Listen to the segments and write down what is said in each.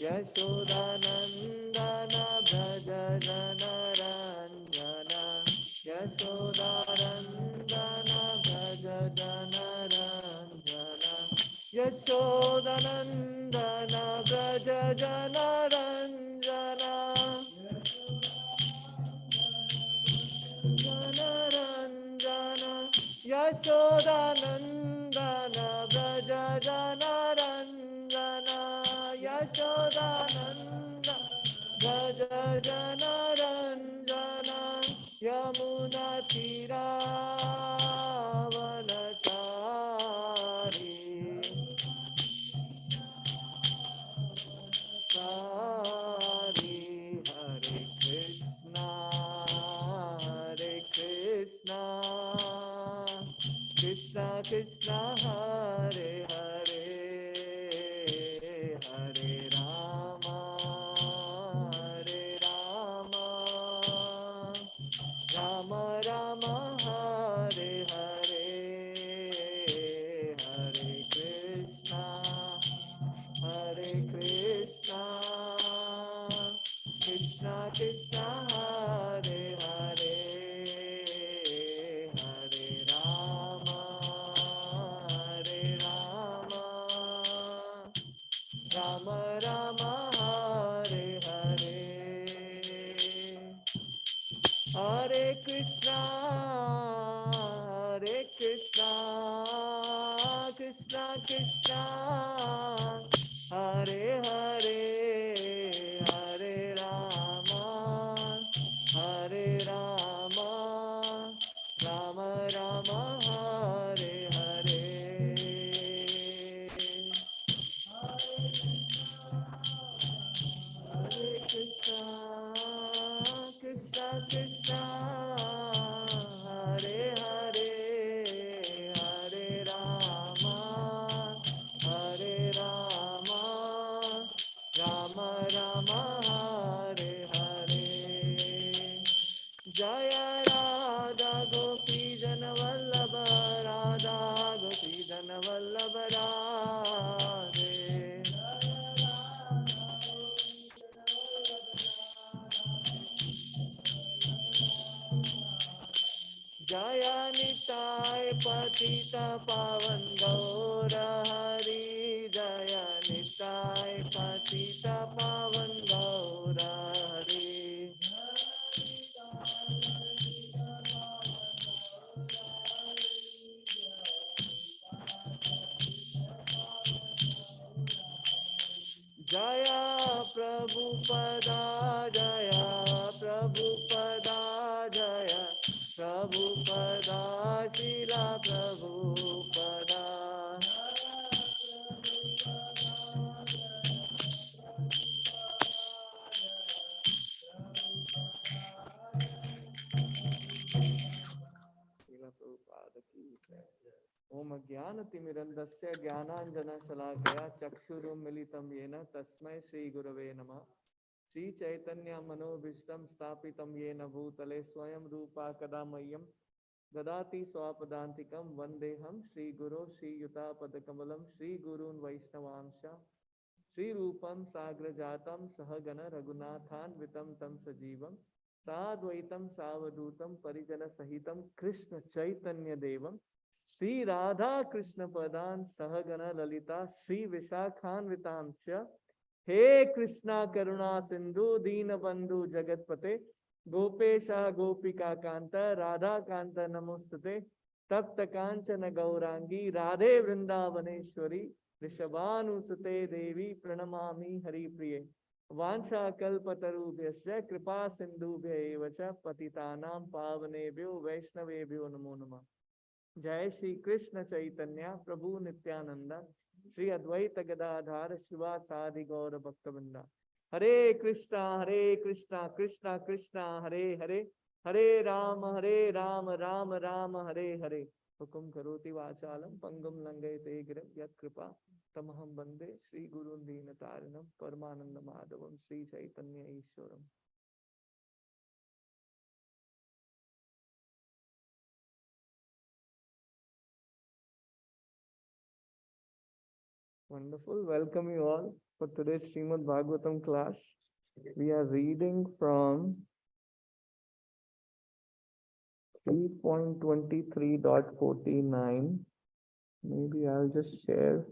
यशोदानन्दन भज जनरञ्जन यशोदानन्दन भज जनरञ्जन यशोदानन्दन भज जनरञ्जन जनरञ्जन यशोदानन्दन भज जनरञ्जन यशोदानन्द भज जनरञ्जन यमुनातीरावनचारि सारि हरे कृष्णा कृष्णा कृष्णा हरे हरे हरे राम राम राम हरे हरे हरे कृष्णा कृष्णा कृष्णा हरे हरे हरे राम राम राम हरे हरे हरे कृष्णा कृष्णा कृष्णा हरे हरे हरे राम राम राम हरे हरे हरे कृष्णा कृष्णा हरे हरे हरे राम राम हरे हरे जय राधा गोपी जन वल्लभ राधा गोपी जन वल्लभ राधे जय निताय पतित पावन गौर हरि जय निताय पतित पावन गौर हरि जय प्रभुपदा जय प्रभुपदा जय प्रभुपदा शिला प्रभुपदा ओम ज्ञानतिमिरन्धस्य ज्ञानाञ्जनशलाकया चक्षुरुन्मीलितं येन तस्मै श्रीगुरवे नमः श्रीचैतन्यमनोभीष्टं स्थापितं येन भूतले स्वयं रूपा कदा मह्यं ददाति स्वापदान्तिकं वन्देऽहं श्रीगुरो श्रीयुतापदकमलं श्रीगुरून् वैष्णवांश्च श्रीरूपं साग्रजातं सहगण रघुनाथान्वितं तं सजीवं साद्वैतं सावधूतं परिजनसहितं कृष्ण चैतन्यदेवं श्री राधा कृष्ण पदान सहगण ललिता श्री विशाखान्वितांश्च हे कृष्णा करुणा सिंधु दीनबंधु जगतपते गोपेशा गोपिका कांत राधा कांत नमोस्तुते तप्त कांचन गौरांगी राधे वृंदावनेश्वरी ऋषभानुसुते देवी प्रणमामि हरिप्रिये वाञ्छाकल्पतरुभ्यश्च कृपा सिन्धुभ्य एव च पतितानां पावनेभ्यो वैष्णवेभ्यो नमो नमः। जय श्री कृष्ण चैतन्य प्रभु नित्यानंद श्री अद्वैत गदाधार शिवासादि गौर भक्तवृंदा हरे कृष्णा कृष्णा कृष्णा हरे हरे हरे राम राम राम हरे हरे हुकुम करोति वाचालं पंगुम लंघयते गिरिं यत्कृपा तमहं वंदे श्री गुरुं दीनतारिणं परमानंद माधवं Shri Chaitanya ईश्वरम्। Wonderful. Welcome you all for today's Srimad Bhagavatam class. We are reading from 3.23.49. Maybe I'll just share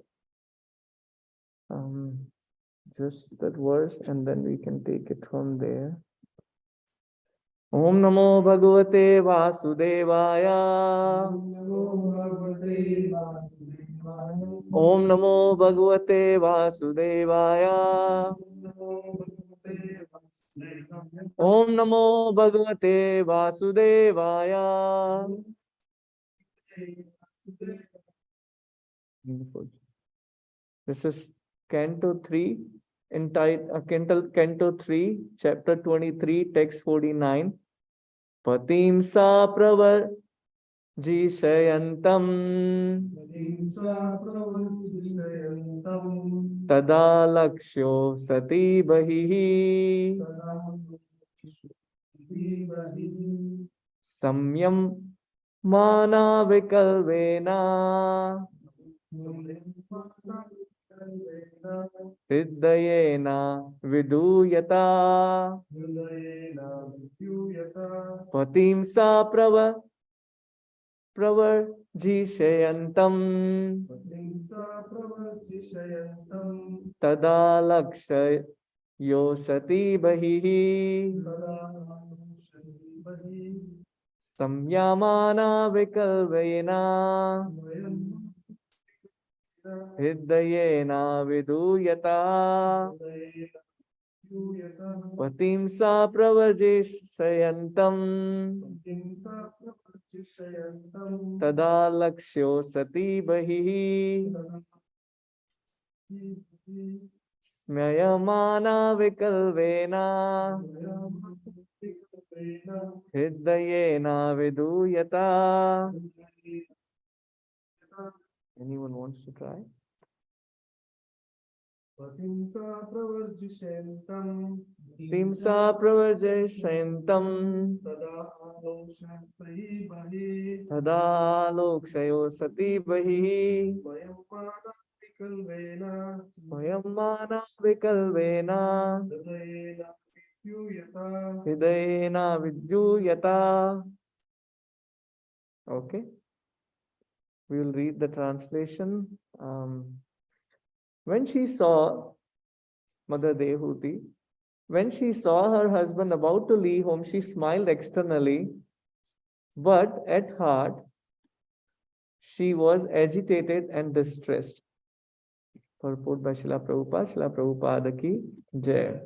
just that verse and then we can take it from there. Om Namo Bhagavate Vasudevaya. Om Namo Bhagavate Vasudevaya. Om Namo Bhagavate Vasudevaya. This is Canto 3, Canto 3, Chapter 23, Text 49. Patim sa pravar jishayantam tada lakshyo sati bahihi samyam mana vikalvena hridayena viduyata patim sa pravarjishayantam tada lakshayo sati bahihi samyamana vikalvena hridayena viduyata patim sa pravarjishayantam tada lakshyo sati bahihi smyayamana vikalvena hridayena viduyata. Anyone wants to try? Patimsa pravarjishayantam tada lokshayo sati bahihi swayamana vikalvena hridayena vidyuyata. Okay, we will read the translation. When she saw Mother Dehuti, when she saw her husband about to leave home, she smiled externally, but at heart, she was agitated and distressed. Purport by Srila Prabhupada ki Jai.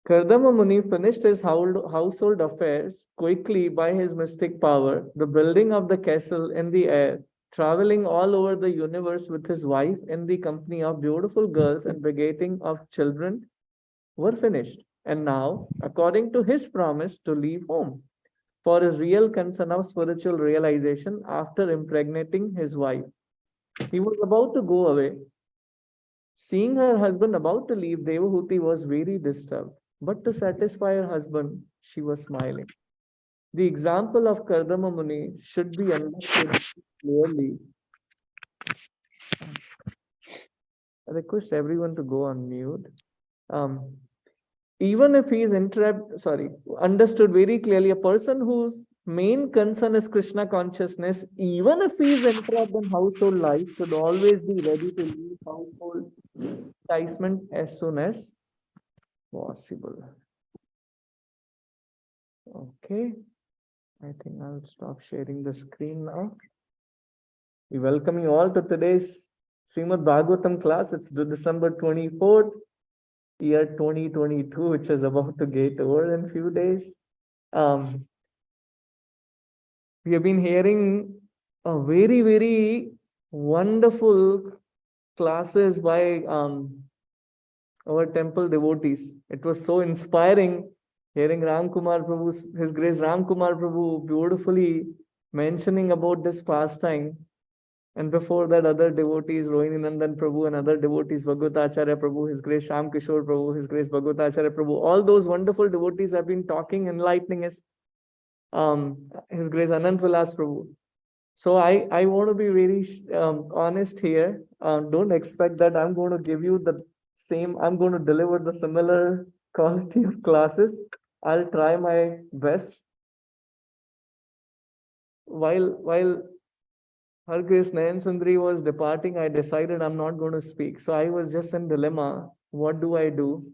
Kardama Muni finished his household affairs quickly by his mystic power, the building of the castle in the air, traveling all over the universe with his wife in the company of beautiful girls and begetting of children were finished. And now, according to his promise to leave home, for his real concern of spiritual realization after impregnating his wife, he was about to go away. Seeing her husband about to leave, Devahuti was very disturbed. But to satisfy her husband, she was smiling. The example of Kardama Muni should be understood clearly. I request everyone to go on mute. Even if he is understood very clearly, a person whose main concern is Krishna consciousness, even if he is entrapped in household life, should always be ready to leave household enticement as soon as possible. Okay, I think I'll stop sharing the screen now. We welcome you all to today's Srimad Bhagavatam class. It's December 24th, year 2022, which is about to get over in a few days. We have been hearing a very, very wonderful classes by our temple devotees. It was so inspiring hearing Ram Kumar Prabhu, His Grace Ram Kumar Prabhu, beautifully mentioning about this pastime. And before that, other devotees, Rohini Nandan Prabhu and other devotees, Bhagavatacharya Prabhu, His Grace Sham Kishore Prabhu, His Grace Bhagavatacharya Prabhu, all those wonderful devotees have been talking, enlightening us. His Grace Anant Vilas Prabhu. So I want to be very honest here. Don't expect that I'm going to give you the same, I'm going to deliver the similar quality of classes. I'll try my best. While Har Krishna and Sundari was departing, I decided I'm not going to speak. So I was just in dilemma. What do I do?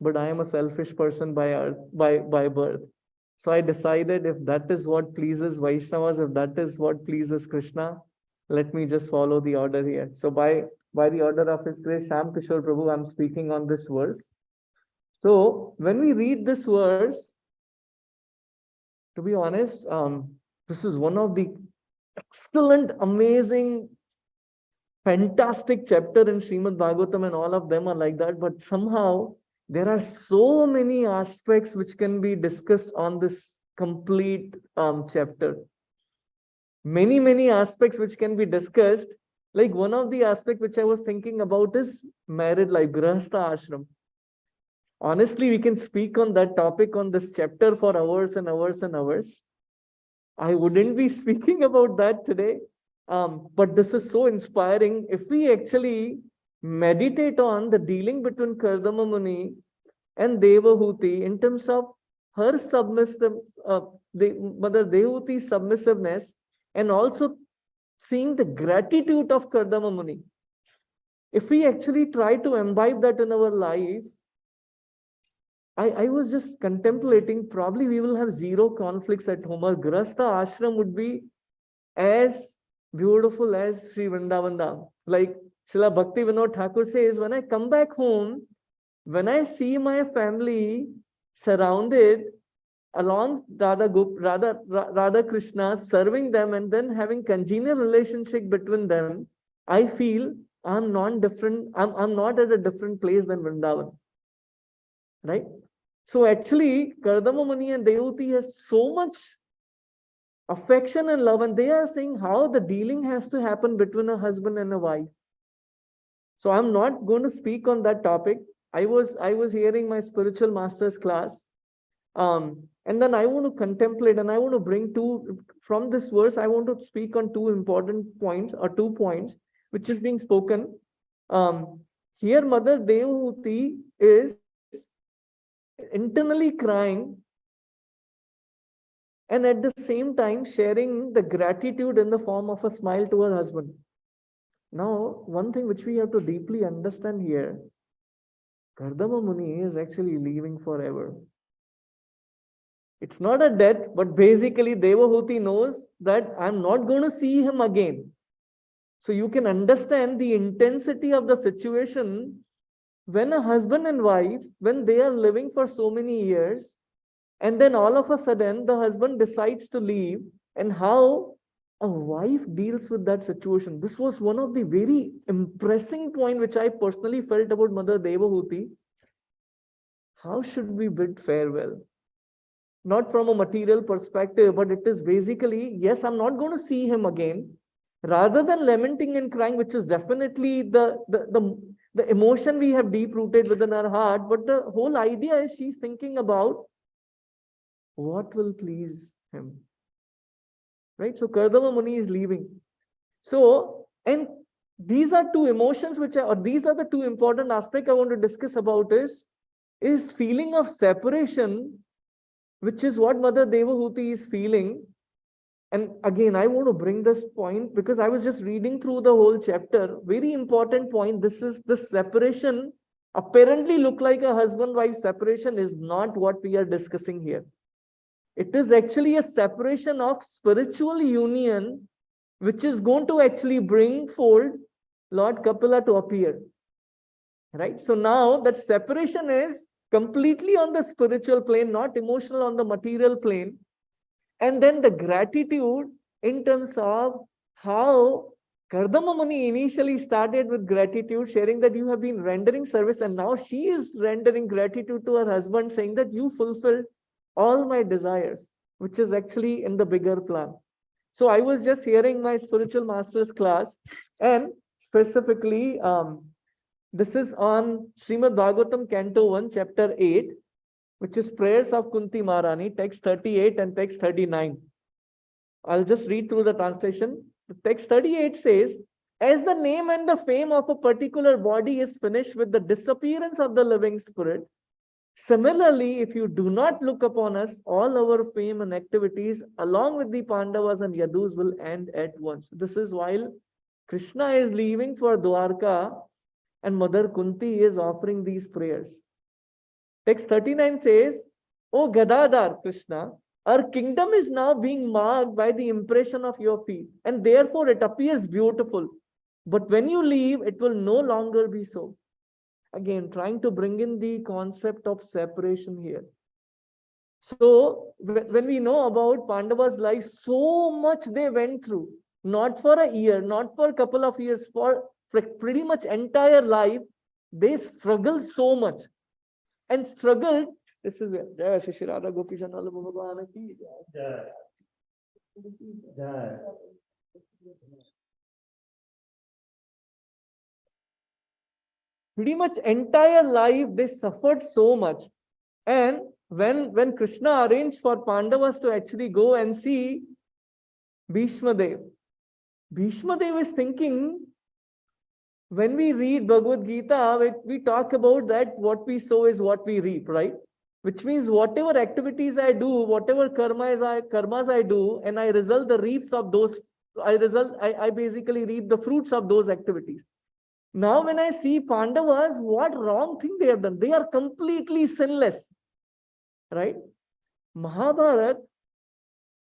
But I am a selfish person by birth. So I decided if that is what pleases Vaishnavas, if that is what pleases Krishna, let me just follow the order here. So by the order of His Grace Sham Kishore Prabhu, I'm speaking on this verse. So when we read this verse, to be honest, this is one of the excellent, amazing, fantastic chapter in Srimad Bhagavatam, and all of them are like that. But somehow there are so many aspects which can be discussed on this complete chapter. Many aspects which can be discussed. Like one of the aspects which I was thinking about is married life, Grahastha Ashram. Honestly, we can speak on that topic on this chapter for hours and hours and hours. I wouldn't be speaking about that today. But this is so inspiring. If we actually meditate on the dealing between Kardama Muni and Devahuti in terms of her submissive, Mother Devahuti's submissiveness, and also seeing the gratitude of Kardama Muni. If we actually try to imbibe that in our life, I was just contemplating, probably we will have zero conflicts at home. Our Grahastha Ashram would be as beautiful as Sri Vrindavan Dham. Like Srila Bhakti Vinod Thakur says, when I come back home, when I see my family surrounded along Radha Krishna, serving them and then having congenial relationship between them, I feel I'm not different. I'm not at a different place than Vrindavan. Right? So actually, Kardama Muni and Devahuti has so much affection and love, and they are saying how the dealing has to happen between a husband and a wife. So I'm not going to speak on that topic. I was hearing my spiritual master's class, and then I want to contemplate, and I want to bring from this verse. I want to speak on two important points, or 2 points which is being spoken. Here, Mother Devahuti is internally crying, and at the same time sharing the gratitude in the form of a smile to her husband. Now, one thing which we have to deeply understand here, Kardama Muni is actually leaving forever. It's not a death, but basically Devahuti knows that I'm not going to see him again. So you can understand the intensity of the situation when a husband and wife, when they are living for so many years, and then all of a sudden the husband decides to leave, and how a wife deals with that situation. This was one of the very impressing point which I personally felt about Mother Devahuti. How should we bid farewell? Not from a material perspective, but it is basically, yes, I'm not going to see him again. Rather than lamenting and crying, which is definitely the emotion we have deep-rooted within our heart, but the whole idea is she's thinking about what will please him. Right? So Kardama Muni is leaving. So, and these are two emotions these are the two important aspects I want to discuss about is feeling of separation, which is what Mother Devahuti is feeling. And again, I want to bring this point because I was just reading through the whole chapter. Very important point. This is the separation. Apparently look like a husband-wife separation is not what we are discussing here. It is actually a separation of spiritual union, which is going to actually bring forth Lord Kapila to appear. Right? So now that separation is completely on the spiritual plane, not emotional on the material plane. And then the gratitude in terms of how Kardama Muni initially started with gratitude, sharing that you have been rendering service, and now she is rendering gratitude to her husband, saying that you fulfilled all my desires, which is actually in the bigger plan. So I was just hearing my spiritual master's class, and specifically, this is on Srimad Bhagavatam, Canto 1, Chapter 8, which is Prayers of Kunti Maharani, text 38 and text 39. I'll just read through the translation. The text 38 says, as the name and the fame of a particular body is finished with the disappearance of the living spirit, similarly, if you do not look upon us, all our fame and activities, along with the Pandavas and Yadus, will end at once. This is while Krishna is leaving for Dwarka and Mother Kunti is offering these prayers. Text 39 says, O Gadadhar Krishna, our kingdom is now being marked by the impression of your feet, and therefore it appears beautiful. But when you leave, it will no longer be so. Again, trying to bring in the concept of separation here. So, when we know about Pandava's life, so much they went through, not for a year, not for a couple of years, for pretty much entire life, they struggled so much. And struggled, this is where Jai Shri Shri Radha Gopi Chandala Bhagwan ki Jai. Jai. Pretty much entire life they suffered so much. And when Krishna arranged for Pandavas to actually go and see Bhishma Dev is thinking, when we read Bhagavad Gita, we talk about that what we sow is what we reap, right? Which means whatever activities I do, whatever karmas I do, and I result the reaps of those, I basically reap the fruits of those activities. Now when I see Pandavas, what wrong thing they have done? They are completely sinless, right? Mahabharata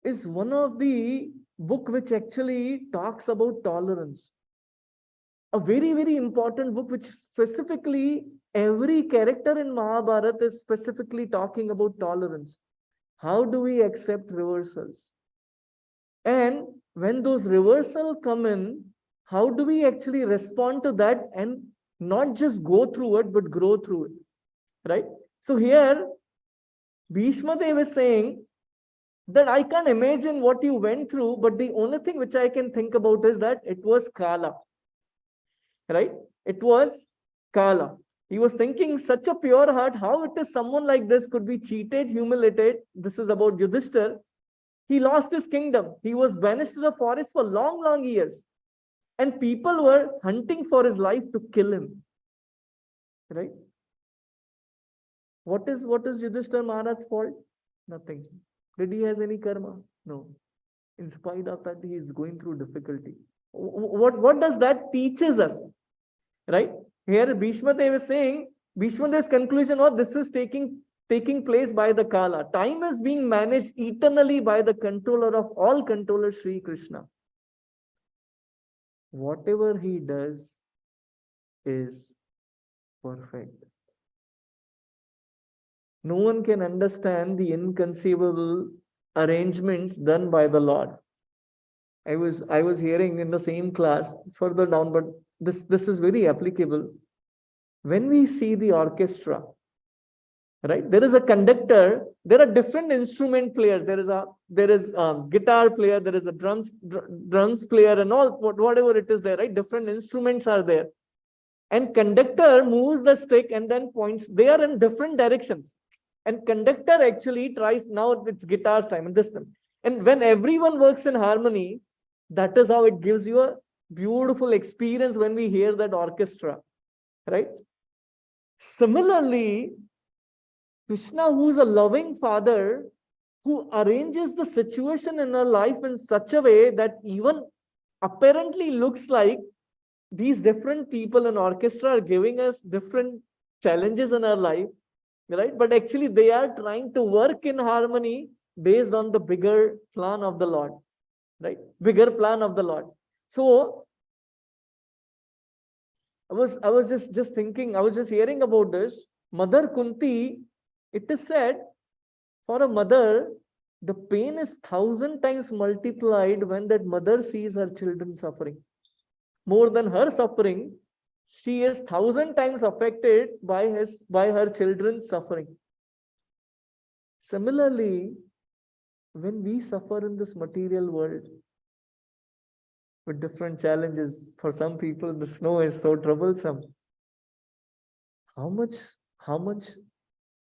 is one of the book which actually talks about tolerance. A very, very important book which specifically every character in Mahabharata is specifically talking about tolerance. How do we accept reversals? And when those reversals come in, how do we actually respond to that and not just go through it, but grow through it, right? So here, Bhishma Dev is saying that I can't imagine what you went through, but the only thing which I can think about is that it was Kala, right? It was Kala. He was thinking such a pure heart, how it is someone like this could be cheated, humiliated. This is about Yudhishthir. He lost his kingdom. He was banished to the forest for long, long years. And people were hunting for his life to kill him. Right? What is Yudhishthir Maharaj's fault? Nothing. Did he has any karma? No. In spite of that, he is going through difficulty. What does that teaches us? Right? Here Bhishma Dev is saying, Bhishma Dev's conclusion was this is taking place by the Kala. Time is being managed eternally by the controller of all controllers, Sri Krishna. Whatever he does is perfect. No one can understand the inconceivable arrangements done by the Lord. I was hearing in the same class further down, but this is very applicable. When we see the orchestra, right? There is a conductor. There are different instrument players. There is a guitar player. There is a drums player, and all whatever it is there, right? Different instruments are there, and conductor moves the stick and then points. They are in different directions, and conductor actually tries. Now it's guitar's time and this time. And when everyone works in harmony, that is how it gives you a beautiful experience when we hear that orchestra, right? Similarly, Krishna, who is a loving father, who arranges the situation in our life in such a way that even apparently looks like these different people in orchestra are giving us different challenges in our life, right? But actually they are trying to work in harmony based on the bigger plan of the Lord, right? Bigger plan of the Lord. So I was just thinking, I was just hearing about this. Mother Kunti, it is said, for a mother, the pain is 1,000 times multiplied when that mother sees her children suffering. More than her suffering, she is 1,000 times affected by her children's suffering. Similarly, when we suffer in this material world with different challenges, for some people the snow is so troublesome. How much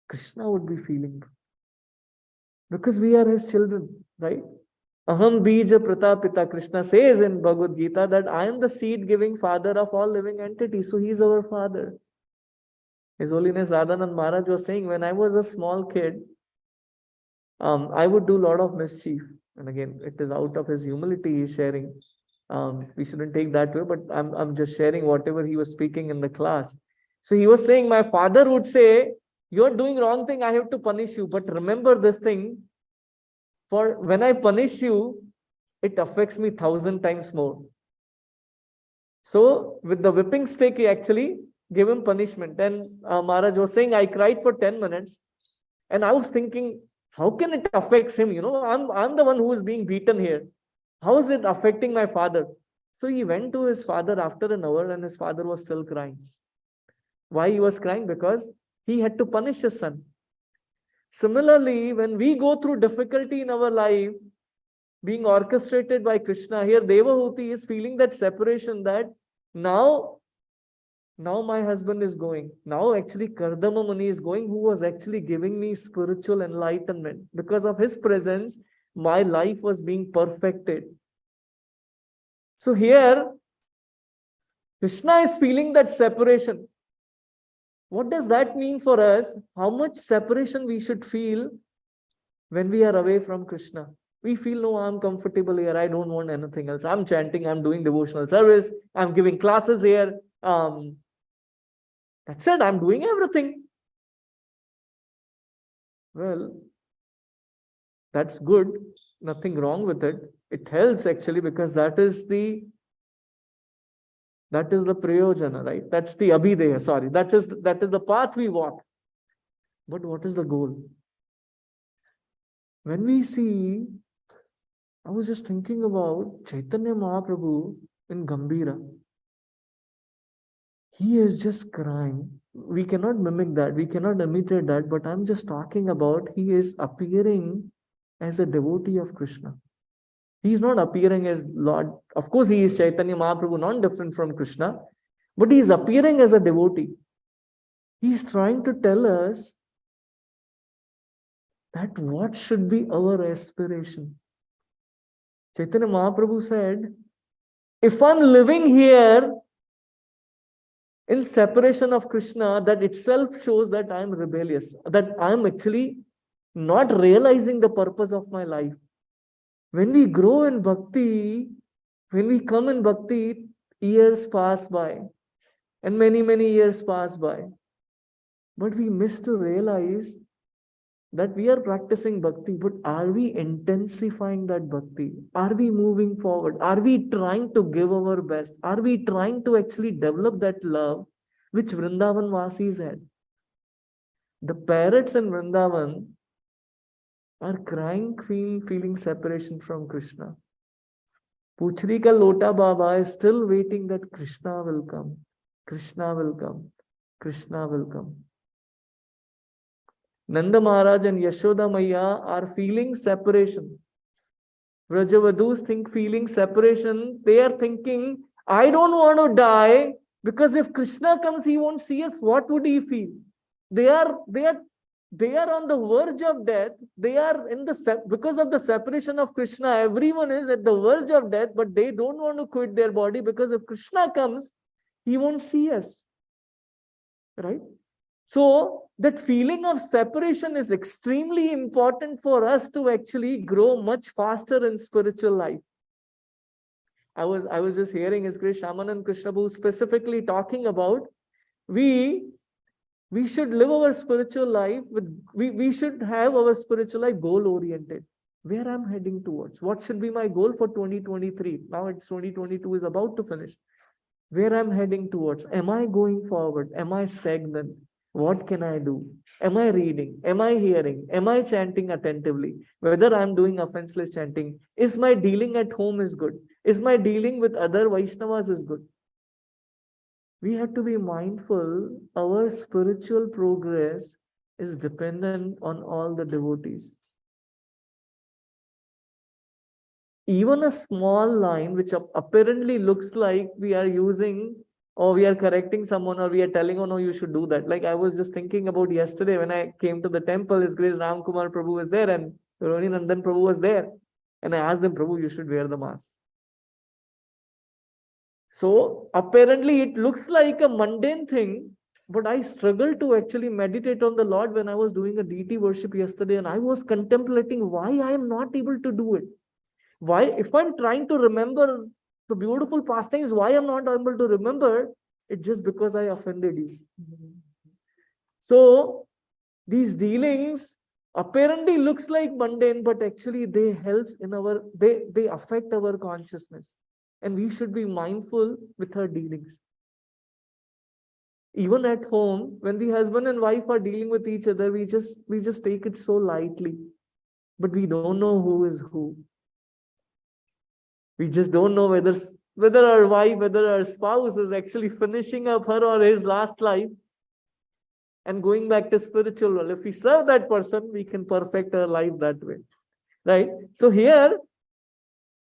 Krishna would be feeling? Because we are his children, right? Aham bija pratapita. Krishna says in Bhagavad Gita that I am the seed giving father of all living entities. So he is our father. His Holiness Radhanand Maharaj was saying, when I was a small kid, I would do a lot of mischief. And again, it is out of his humility he's sharing. We shouldn't take that way, but I'm just sharing whatever he was speaking in the class. So he was saying, my father would say, you're doing wrong thing, I have to punish you. But remember this thing, for when I punish you, it affects me 1,000 times more. So with the whipping stick, he actually gave him punishment. And Maharaj was saying, I cried for 10 minutes. And I was thinking, how can it affect him? I'm the one who is being beaten here. How is it affecting my father? So he went to his father after an hour and his father was still crying. Why he was crying? Because he had to punish his son. Similarly, when we go through difficulty in our life, being orchestrated by Krishna, here Devahuti is feeling that separation, that now my husband is going. Now actually Kardama Muni is going, who was actually giving me spiritual enlightenment. Because of his presence, my life was being perfected. So here, Krishna is feeling that separation. What does that mean for us? How much separation we should feel when we are away from Krishna? We feel, no, I'm comfortable here. I don't want anything else. I'm chanting, I'm doing devotional service, I'm giving classes here. That's it, I'm doing everything. Well, that's good. Nothing wrong with it. It helps actually, because that is the prayojana, right? That's the abhideya, sorry. That is the path we walk. But what is the goal? When we see, I was just thinking about Chaitanya Mahaprabhu in Gambhira. He is just crying. We cannot mimic that. We cannot imitate that. But I'm just talking about, he is appearing as a devotee of Krishna. He is not appearing as Lord. Of course, he is Chaitanya Mahaprabhu, not different from Krishna. But he is appearing as a devotee. He is trying to tell us that what should be our aspiration. Chaitanya Mahaprabhu said, if I'm living here in separation of Krishna, that itself shows that I'm rebellious, that I'm actually not realizing the purpose of my life. When we grow in bhakti, when we come in bhakti, years pass by and many, many years pass by. But we miss to realize that we are practicing bhakti, but are we intensifying that bhakti? Are we moving forward? Are we trying to give our best? Are we trying to actually develop that love which Vrindavan Vasis had? The parrots in Vrindavan are crying, feeling separation from Krishna. Puchri ka Lota Baba is still waiting that Krishna will come. Krishna will come. Krishna will come. Nanda Maharaj and Yashoda Maya are feeling separation. Vrajavadus feeling separation. They are thinking, I don't want to die, because if Krishna comes, he won't see us. What would he feel? They are on the verge of death. They are because of the separation of Krishna. Everyone is at the verge of death, but they don't want to quit their body, because if Krishna comes, he won't see us. Right? So that feeling of separation is extremely important for us to actually grow much faster in spiritual life. I was just hearing His Grace Shamanand Krishna Prabhu specifically talking about we should live our spiritual life we should have our spiritual life goal oriented. Where I'm heading towards? What should be my goal for 2023? Now it's 2022 is about to finish. Where I'm heading towards? Am I going forward? Am I stagnant? What can I do? Am I reading? Am I hearing? Am I chanting attentively? Whether I'm doing offenseless chanting, is my dealing at home is good? Is my dealing with other Vaishnavas is good? We have to be mindful our spiritual progress is dependent on all the devotees. Even a small line which apparently looks like we are using or we are correcting someone or we are telling, oh no, you should do that. Like I was just thinking about yesterday when I came to the temple, His Grace Ram Kumar Prabhu was there and Roni Nandan Prabhu was there. And I asked them, Prabhu, you should wear the mask. So apparently it looks like a mundane thing, but I struggled to actually meditate on the Lord when I was doing a deity worship yesterday, and I was contemplating why I am not able to do it. Why, if I'm trying to remember the beautiful pastimes, why I'm not able to remember? It's just because I offended you. So these dealings apparently looks like mundane, but actually they helps in they affect our consciousness, and we should be mindful with our dealings. Even at home, when the husband and wife are dealing with each other, we just take it so lightly, but we don't know who is who. We just don't know whether our wife, whether our spouse is actually finishing up her or his last life and going back to spiritual world. If we serve that person, we can perfect our life that way, right? So here,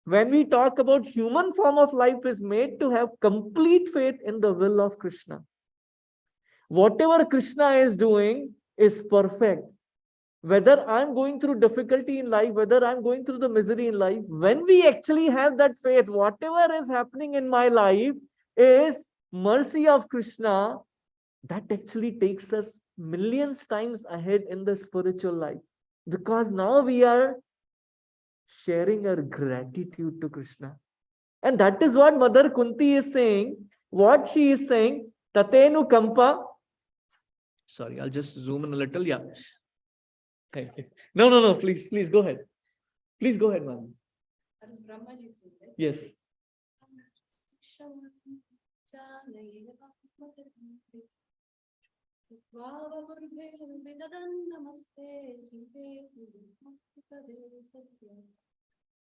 when we talk about human form of life is made to have complete faith in the will of Krishna. Whatever Krishna is doing is perfect. Whether I'm going through difficulty in life, whether I'm going through the misery in life, when we actually have that faith, whatever is happening in my life is mercy of Krishna, that actually takes us millions times ahead in the spiritual life. Because now we are sharing our gratitude to Krishna. And that is what Mother Kunti is saying. What she is saying, Tatenu Kampa. Sorry, I'll just zoom in a little. Yeah. Thank you. No, please go ahead. Please go ahead, ma'am. That is Brahmaji. Yes.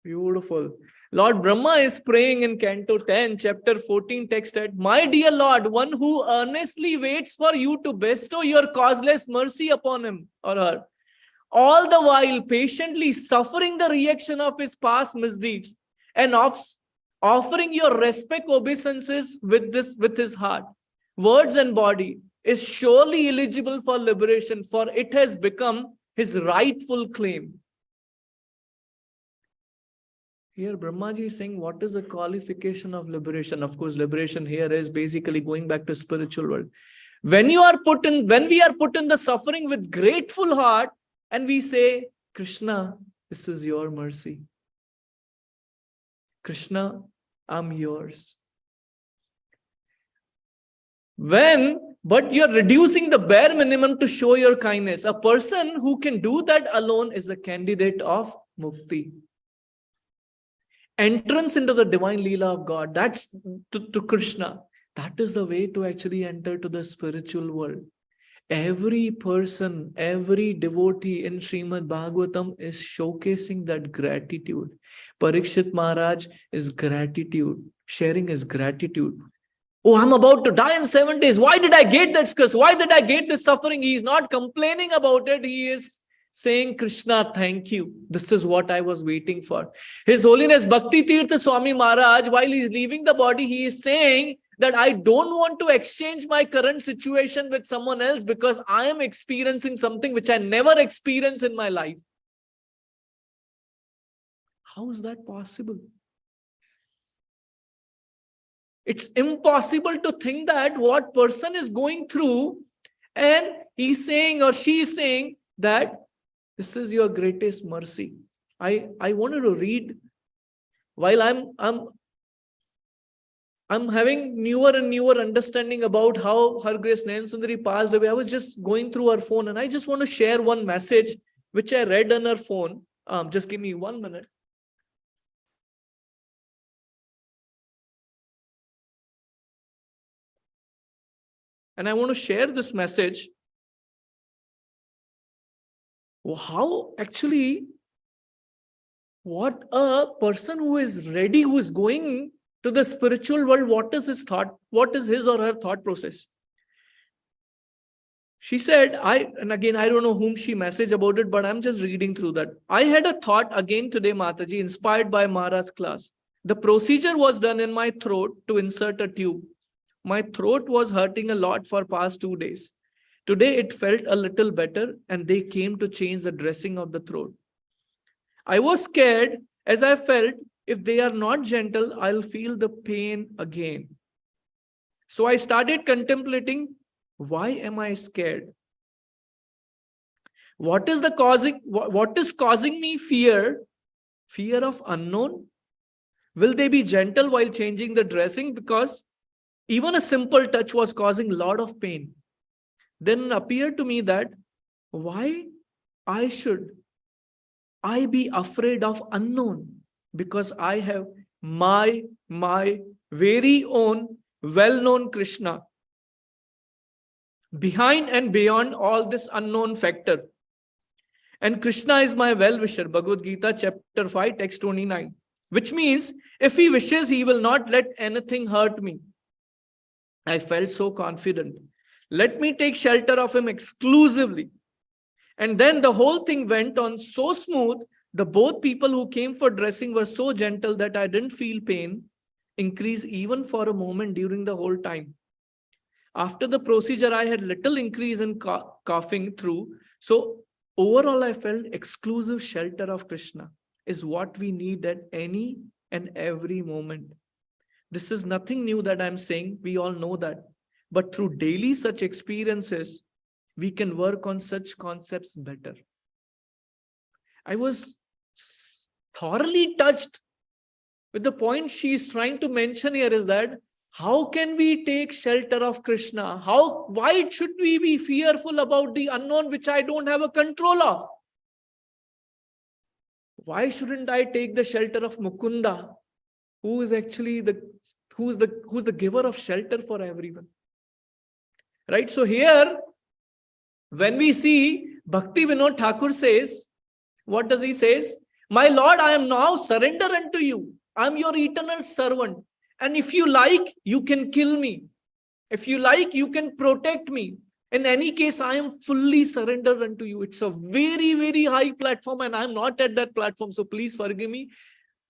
Beautiful. Lord Brahma is praying in Canto 10, chapter 14, text at, My dear Lord, one who earnestly waits for you to bestow your causeless mercy upon him or her, all the while patiently suffering the reaction of his past misdeeds and offering your respect obeisances with his heart, words and body, is surely eligible for liberation, for it has become his rightful claim. Here Brahmaji is saying, what is the qualification of liberation? Of course, liberation here is basically going back to spiritual world. When we are put in the suffering with grateful heart, and we say, Krishna, this is your mercy. Krishna, I'm yours. But you're reducing the bare minimum to show your kindness. A person who can do that alone is a candidate of mukti. Entrance into the divine Leela of God. That's to Krishna. That is the way to actually enter to the spiritual world. Every person, every devotee in Srimad Bhagavatam is showcasing that gratitude. Parikshit Maharaj is gratitude, sharing his gratitude. Oh, I'm about to die in 7 days. Why did I get that curse? Why did I get this suffering? He is not complaining about it. He is saying, Krishna, thank you. This is what I was waiting for. His Holiness Bhakti Tirtha Swami Maharaj, while he is leaving the body, he is saying that I don't want to exchange my current situation with someone else because I am experiencing something which I never experienced in my life. How is that possible? It's impossible to think that what person is going through, and he's saying or she is saying that this is your greatest mercy. I wanted to read while I'm having newer and newer understanding about how Her Grace Nayan Sundari passed away. I was just going through her phone and I just want to share one message which I read on her phone. Just give me 1 minute. And I want to share this message. How actually, what a person who is ready, who is going to the spiritual world, what is his thought? What is his or her thought process? She said, and again, I don't know whom she messaged about it, but I'm just reading through that. I had a thought again today, Mataji, inspired by Mara's class. The procedure was done in my throat to insert a tube. My throat was hurting a lot for past 2 days. Today it felt a little better and they came to change the dressing of the throat. I was scared as I felt, if they are not gentle, I'll feel the pain again. So I started contemplating, why am I scared? What is causing me fear? Fear of unknown? Will they be gentle while changing the dressing? Because even a simple touch was causing a lot of pain. Then it appeared to me that why should I be afraid of unknown? Because I have my very own well-known Krishna behind and beyond all this unknown factor. And Krishna is my well-wisher. Bhagavad Gita chapter 5 text 29. Which means if he wishes, he will not let anything hurt me. I felt so confident. Let me take shelter of him exclusively. And then the whole thing went on so smooth. The both people who came for dressing were so gentle that I didn't feel pain increase even for a moment during the whole time. After the procedure, I had little increase in coughing through. So overall, I felt exclusive shelter of Krishna is what we need at any and every moment. This is nothing new that I'm saying. We all know that. But through daily such experiences, we can work on such concepts better. I was thoroughly touched with the point she is trying to mention here is that how can we take shelter of Krishna? Why should we be fearful about the unknown which I don't have a control of? Why shouldn't I take the shelter of Mukunda, who is actually who's the giver of shelter for everyone? Right? So here, when we see Bhakti Vinod Thakur says, what does he says? My Lord, I am now surrender unto you. I am your eternal servant. And if you like, you can kill me. If you like, you can protect me. In any case, I am fully surrendered unto you. It's a very, very high platform and I'm not at that platform. So please forgive me.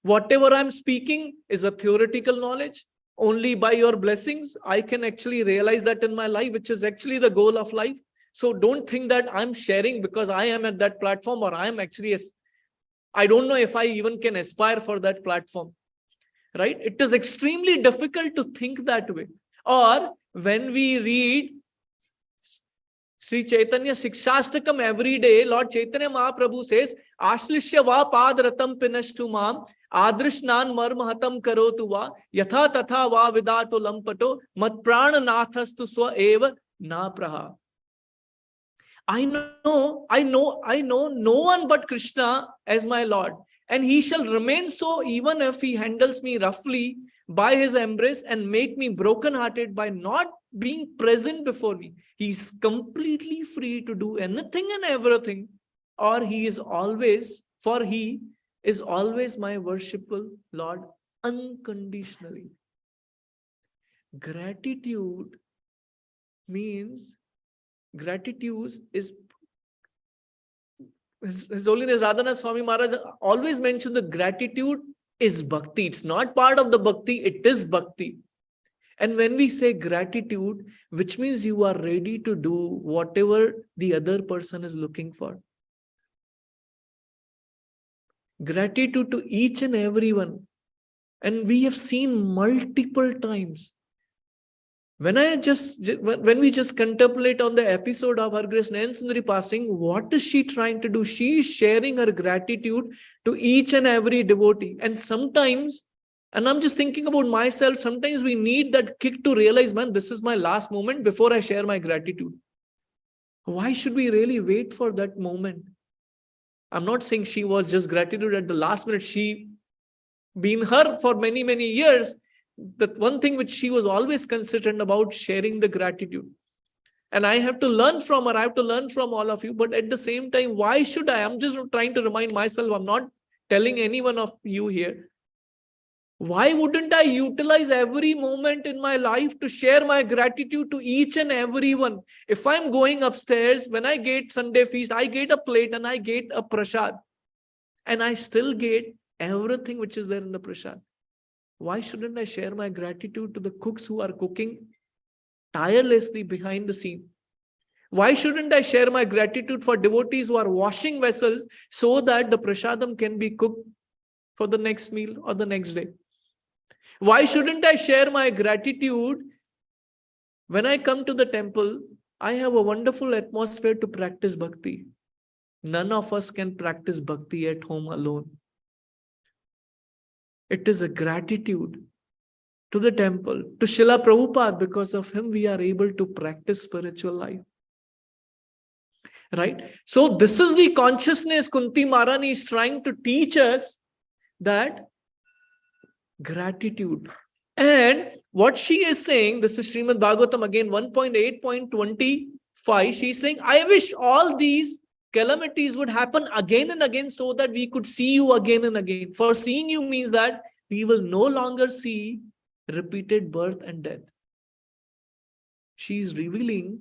Whatever I'm speaking is a theoretical knowledge. Only by your blessings, I can actually realize that in my life, which is actually the goal of life. So don't think that I'm sharing because I am at that platform or I am actually, I don't know if I even can aspire for that platform. Right? It is extremely difficult to think that way. Or when we read Sri Chaitanya Shikshashtakam every day, Lord Chaitanya Mahaprabhu says, Ashlishya va padratam pinashtu mam, adrishnan marmahatam karotu va, yatha tatha va vidato lampato, mat prananathastu swa eva na praha. I know no one but Krishna as my Lord. And he shall remain so even if he handles me roughly by his embrace and make me broken-hearted by not being present before me. He is completely free to do anything and everything, or he is always my worshipful Lord unconditionally. Gratitude is His Holiness Radhanath Swami Maharaj always mentioned the gratitude is bhakti. It's not part of the bhakti, it is bhakti. And when we say gratitude, which means you are ready to do whatever the other person is looking for. Gratitude to each and everyone. And we have seen multiple times. When we just contemplate on the episode of Her Grace Nayan Sundari passing, what is she trying to do? She is sharing her gratitude to each and every devotee. And sometimes, and I'm just thinking about myself, sometimes we need that kick to realize, man, this is my last moment before I share my gratitude. Why should we really wait for that moment? I'm not saying she was just gratitude at the last minute. She been her for many, many years. That one thing which she was always concerned about, sharing the gratitude. And I have to learn from her. I have to learn from all of you. But at the same time, why should I? I'm just trying to remind myself. I'm not telling any one of you here. Why wouldn't I utilize every moment in my life to share my gratitude to each and everyone? If I'm going upstairs, when I get Sunday feast, I get a plate and I get a prasad. And I still get everything which is there in the prasad. Why shouldn't I share my gratitude to the cooks who are cooking tirelessly behind the scene? Why shouldn't I share my gratitude for devotees who are washing vessels so that the prasadam can be cooked for the next meal or the next day? Why shouldn't I share my gratitude when I come to the temple? I have a wonderful atmosphere to practice bhakti. None of us can practice bhakti at home alone. It is a gratitude to the temple, to Srila Prabhupada. Because of him, we are able to practice spiritual life. Right? So this is the consciousness Kunti Maharani is trying to teach us, that gratitude. And what she is saying, this is Srimad Bhagavatam again, 1.8.25. She's saying, I wish all these calamities would happen again and again so that we could see you again and again. For seeing you means that we will no longer see repeated birth and death. She is revealing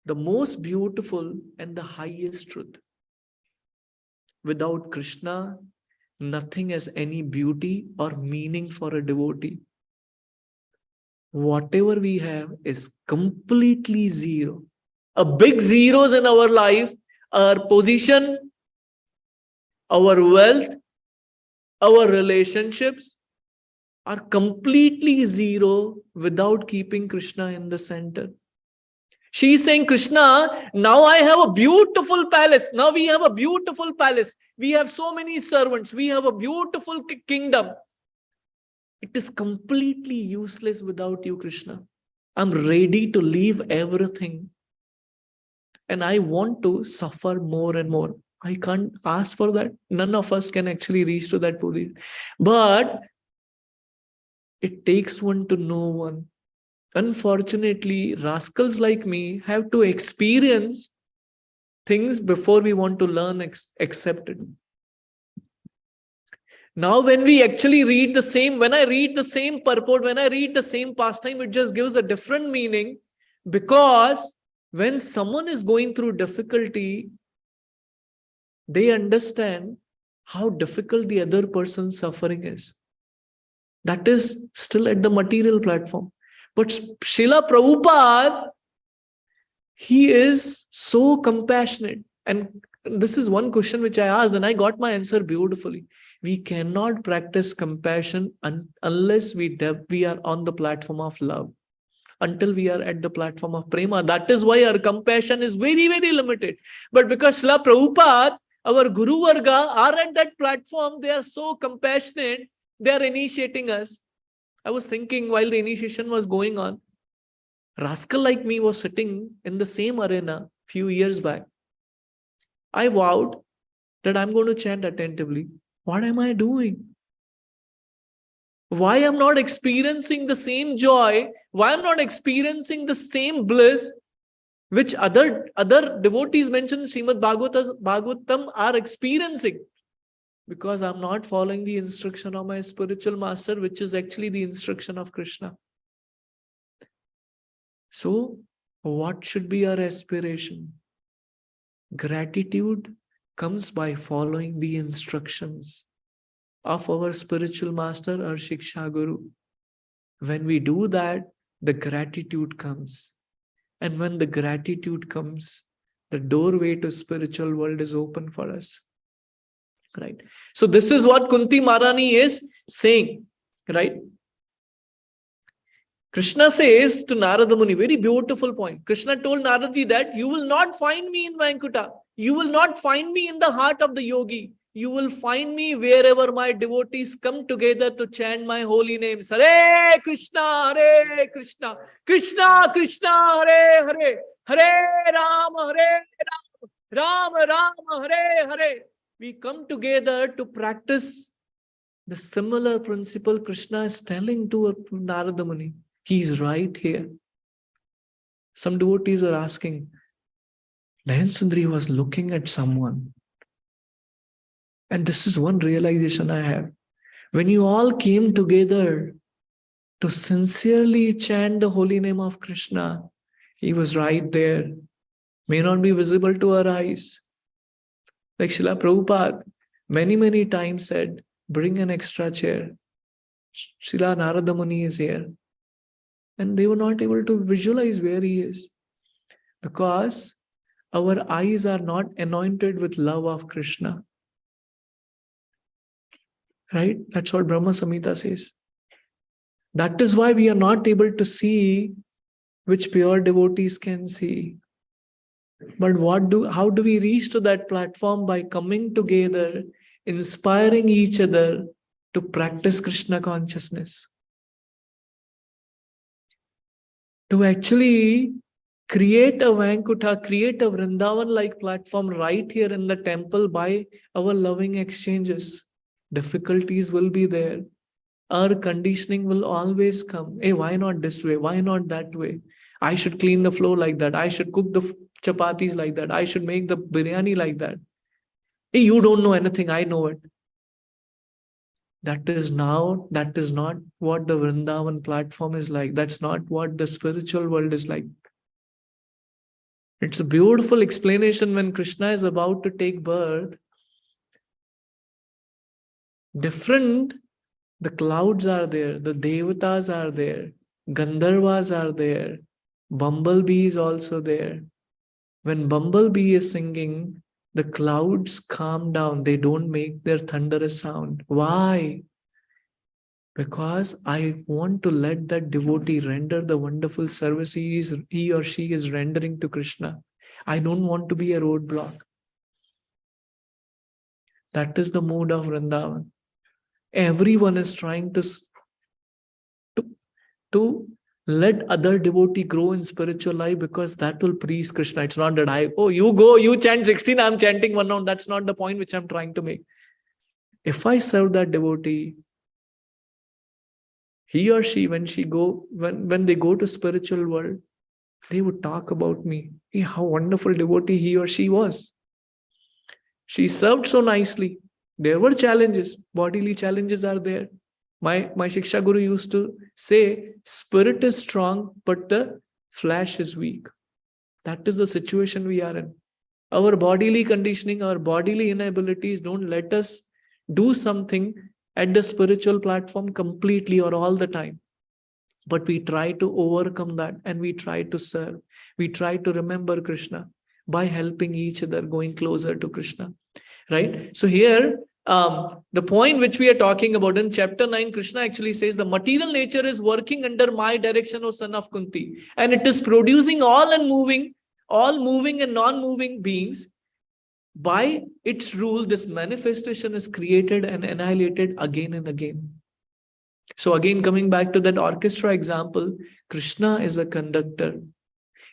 the most beautiful and the highest truth. Without Krishna, nothing has any beauty or meaning for a devotee. Whatever we have is completely zero. A big zeros in our life, our position, our wealth, our relationships are completely zero without keeping Krishna in the center. She is saying, Krishna, now I have a beautiful palace. Now we have a beautiful palace. We have so many servants. We have a beautiful kingdom. It is completely useless without you, Krishna. I'm ready to leave everything. And I want to suffer more and more. I can't ask for that. None of us can actually reach to that position. But it takes one to know one. Unfortunately, rascals like me have to experience things before we want to learn, accept it. Now, when we actually read the same, when I read the same purport, when I read the same pastime, it just gives a different meaning, because when someone is going through difficulty, they understand how difficult the other person's suffering is. That is still at the material platform. But Srila Prabhupada, he is so compassionate. And this is one question which I asked, and I got my answer beautifully. We cannot practice compassion unless we are on the platform of love. Until we are at the platform of prema. That is why our compassion is very, very limited. But because Srila Prabhupada, our Guru Varga, are at that platform, they are so compassionate, they are initiating us. I was thinking while the initiation was going on, rascal like me was sitting in the same arena few years back. I vowed that I'm going to chant attentively. What am I doing? Why I'm not experiencing the same joy? Why I'm not experiencing the same bliss which other devotees mentioned Srimad Bhagavatam are experiencing? Because I'm not following the instruction of my spiritual master, which is actually the instruction of Krishna. So, what should be our aspiration? Gratitude comes by following the instructions of our spiritual master or Shiksha Guru. When we do that, the gratitude comes. And when the gratitude comes, the doorway to spiritual world is open for us. Right? So this is what Kunti Maharani is saying. Right? Krishna says to Narada Muni, very beautiful point. Krishna told Narada that you will not find me in Vaikuntha. You will not find me in the heart of the yogi. You will find me wherever my devotees come together to chant my holy names. Hare Krishna, Hare Krishna, Krishna Krishna, Hare Hare, Hare Rama, Rama Rama, Hare Hare. We come together to practice the similar principle Krishna is telling to Narada Muni. He's right here. Some devotees are asking, Nayan Sundari was looking at someone. And this is one realization I have. When you all came together to sincerely chant the holy name of Krishna, he was right there. May not be visible to our eyes. Like Srila Prabhupada many, many times said, bring an extra chair. Srila Narada Muni is here. And they were not able to visualize where he is. Because our eyes are not anointed with love of Krishna. Right? That's what Brahma Samhita says. That is why we are not able to see which pure devotees can see. But how do we reach to that platform? By coming together, inspiring each other to practice Krishna consciousness. To actually create a Vaikuntha, create a Vrindavan-like platform right here in the temple by our loving exchanges. Difficulties will be there. Our conditioning will always come. Hey, why not this way? Why not that way? I should clean the floor like that. I should cook the chapatis like that. I should make the biryani like that. Hey, you don't know anything. I know it. That is not what the Vrindavan platform is like. That's not what the spiritual world is like. It's a beautiful explanation when Krishna is about to take birth. Different, the clouds are there, the devatas are there, Gandharvas are there, bumblebee is also there. When bumblebee is singing, the clouds calm down. They don't make their thunderous sound. Why? Because I want to let that devotee render the wonderful service he or she is rendering to Krishna. I don't want to be a roadblock. That is the mood of Vrindavan. Everyone is trying to let other devotee grow in spiritual life, because that will please Krishna. It's not that you chant 16, I'm chanting one round. That's not the point which I'm trying to make. If I serve that devotee, he or she, when they go to spiritual world, they would talk about me. Hey, how wonderful devotee he or she was. She served so nicely. There were challenges, bodily challenges are there. My Shiksha Guru used to say, spirit is strong, but the flesh is weak. That is the situation we are in. Our bodily conditioning, our bodily inabilities don't let us do something at the spiritual platform completely or all the time. But we try to overcome that and we try to serve. We try to remember Krishna by helping each other, going closer to Krishna. Right? So here, the point which we are talking about in chapter 9, Krishna actually says the material nature is working under my direction, O son of Kunti, and it is producing all moving and non-moving beings. By its rule, this manifestation is created and annihilated again and again. So again, coming back to that orchestra example, Krishna is a conductor.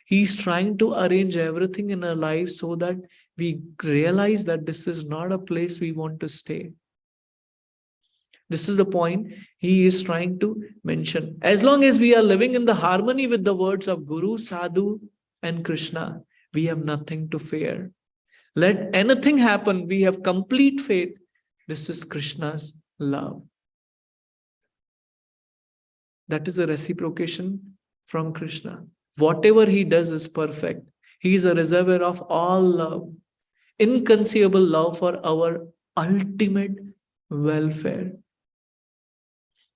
He's trying to arrange everything in our life so that we realize that this is not a place we want to stay. This is the point he is trying to mention. As long as we are living in the harmony with the words of Guru, Sadhu, and Krishna, we have nothing to fear. Let anything happen, we have complete faith. This is Krishna's love. That is a reciprocation from Krishna. Whatever he does is perfect. He is a reservoir of all love, inconceivable love for our ultimate welfare.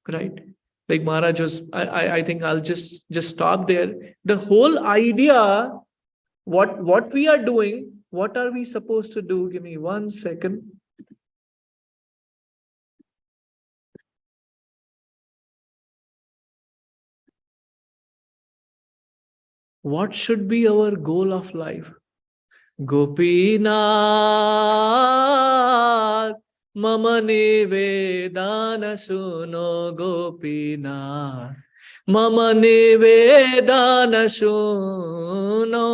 Right? Like Maharaj was, I think I'll just stop there. The whole idea, what we are doing, what are we supposed to do? Give me 1 second. What should be our goal of life? Gopinath, mama nivedana suno Gopinath. Mama nivedana suno.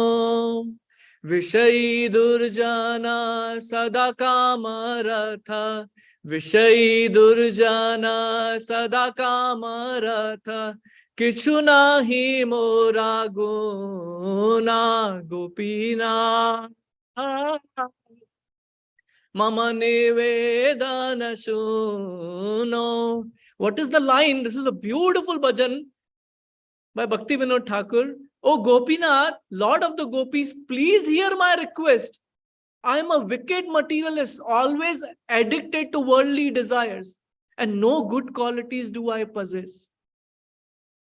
Vishayi durjana sada kamaratha. Vishayi durjana sada kamaratha. Kichu nahi mora guna Gopina mama nivedana suno. What is the line? This is a beautiful bhajan by Bhakti Vinod Thakur. Oh Gopinath, Lord of the Gopis, please hear my request. I am a wicked materialist, always addicted to worldly desires, and no good qualities do I possess.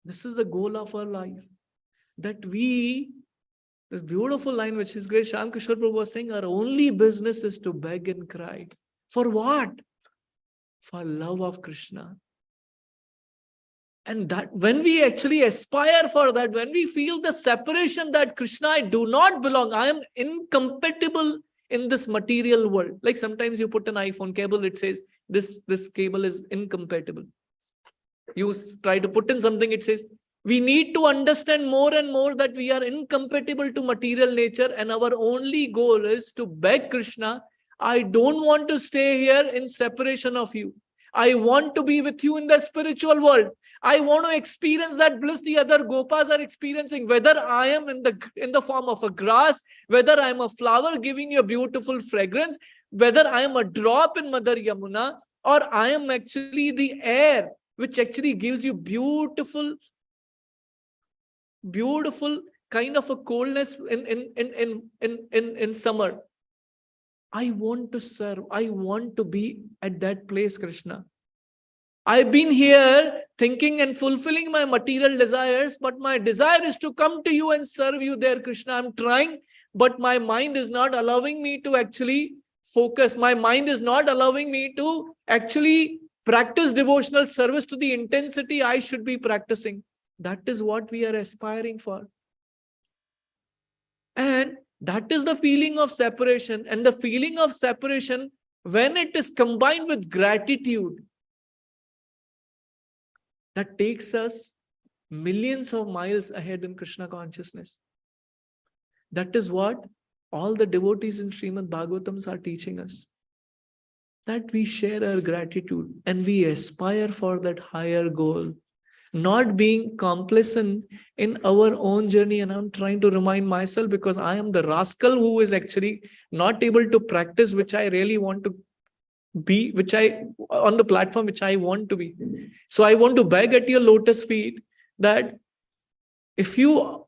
This is the goal of our life. That this beautiful line which is great, Shyam Kishore Prabhu was saying, our only business is to beg and cry. For what? for love of Krishna. And that when we actually aspire for that, when we feel the separation that Krishna, I do not belong, I am incompatible in this material world. Like sometimes you put an iPhone cable, it says this cable is incompatible. You try to put in something, it says, we need to understand more and more that we are incompatible to material nature, and our only goal is to beg Krishna, I don't want to stay here in separation of you. I want to be with you in the spiritual world. I want to experience that bliss the other Gopas are experiencing, whether I am in the form of a grass, whether I am a flower giving you a beautiful fragrance, whether I am a drop in Mother Yamuna, or I am actually the air which actually gives you beautiful kind of a coldness in summer. I want to serve. I want to be at that place, Krishna. I've been here thinking and fulfilling my material desires, but my desire is to come to you and serve you there, Krishna. I'm trying, but my mind is not allowing me to actually focus. My mind is not allowing me to actually practice devotional service to the intensity I should be practicing. That is what we are aspiring for. And that is the feeling of separation. And the feeling of separation, when it is combined with gratitude, that takes us millions of miles ahead in Krishna consciousness. That is what all the devotees in Srimad Bhagavatams are teaching us. That we share our gratitude and we aspire for that higher goal. Not being complacent in our own journey. And I'm trying to remind myself, because I am the rascal who is actually not able to practice, which I really want to be, on the platform which I want to be. So I want to beg at your lotus feet that if you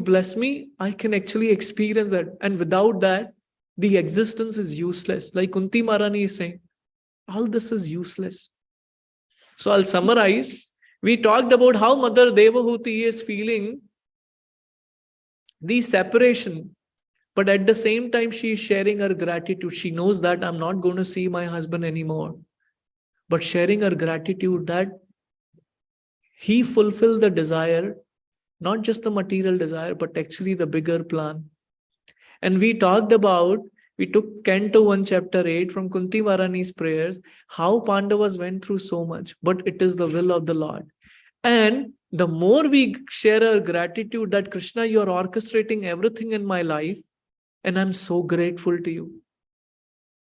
bless me, I can actually experience that. And without that, the existence is useless. Like Kunti Maharani is saying, all this is useless. So I'll summarize. We talked about how Mother Devahuti is feeling the separation, but at the same time, she is sharing her gratitude. She knows that I'm not going to see my husband anymore, but sharing her gratitude that he fulfilled the desire, not just the material desire, but actually the bigger plan. And we took Canto 1, Chapter 8 from Kunti Maharani's prayers, how Pandavas went through so much, but it is the will of the Lord. And the more we share our gratitude that Krishna, you are orchestrating everything in my life, and I'm so grateful to you.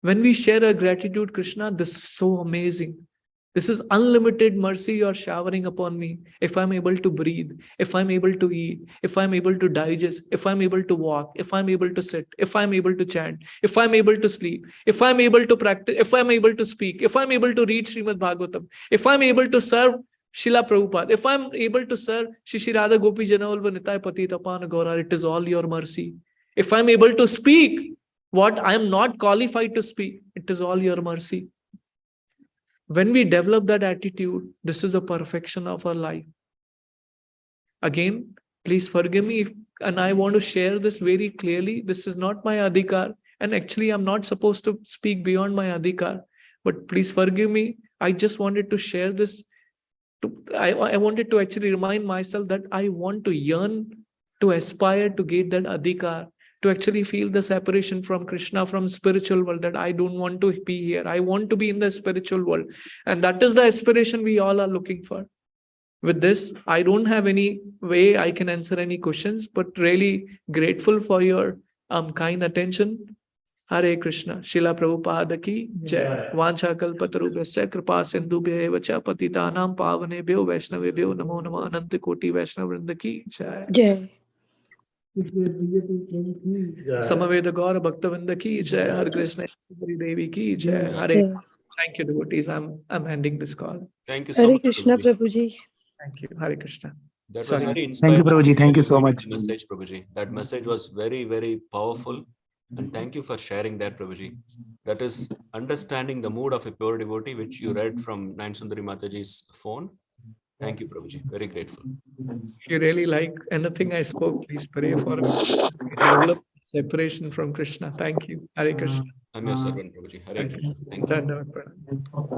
When we share our gratitude, Krishna, this is so amazing. This is unlimited mercy you are showering upon me. If I'm able to breathe, if I'm able to eat, if I'm able to digest, if I'm able to walk, if I'm able to sit, if I'm able to chant, if I'm able to sleep, if I'm able to practice, if I'm able to speak, if I'm able to read Srimad Bhagavatam, if I'm able to serve Srila Prabhupada, if I'm able to serve Shri Radha Gopi Janavalva Nitai Patitapana Gaura, it is all your mercy. If I'm able to speak what I am not qualified to speak, it is all your mercy. When we develop that attitude, this is the perfection of our life. Again, please forgive me, and I want to share this very clearly. This is not my adhikar, and actually I'm not supposed to speak beyond my adhikar. But please forgive me. I just wanted to share this. I wanted to actually remind myself that I want to yearn, to aspire to get that adhikar, to actually feel the separation from Krishna, from spiritual world, that I don't want to be here. I want to be in the spiritual world. And that is the aspiration we all are looking for. With this, I don't have any way I can answer any questions, but really grateful for your kind attention. Hare Krishna. Srila Prabhupada ki jai. Vancha kalpatarubhyasya kripa sindhubhya vacha patitanam pavanebhyo vaishnavebhyo namo namah ananta koti vaishnavrinda ki jai. Jai. Samaveda Gaura Bhaktavinda ki jai. Hare Krishna Devi ki jai. Hare. Jai. Thank you, devotees. I'm ending this call. Thank you so Hare much, Krishna, Prabhuji. Prabhuji. Thank you. Hare Krishna. That was Sorry. very Thank inspiring. you, Prabhuji. Thank you so much. Message, Prabhuji. That message was very, very powerful. And thank you for sharing that, Prabhuji. That is understanding the mood of a pure devotee, which you read from Nine Sundari Mataji's phone. Thank you, Prabhuji. Very grateful. If you really like anything I spoke, please pray for me. Develop separation from Krishna. Thank you. Hare Krishna. I'm your servant, Prabhuji. Hare Thank Krishna. you. Thank you. Dandavad pranam. Thank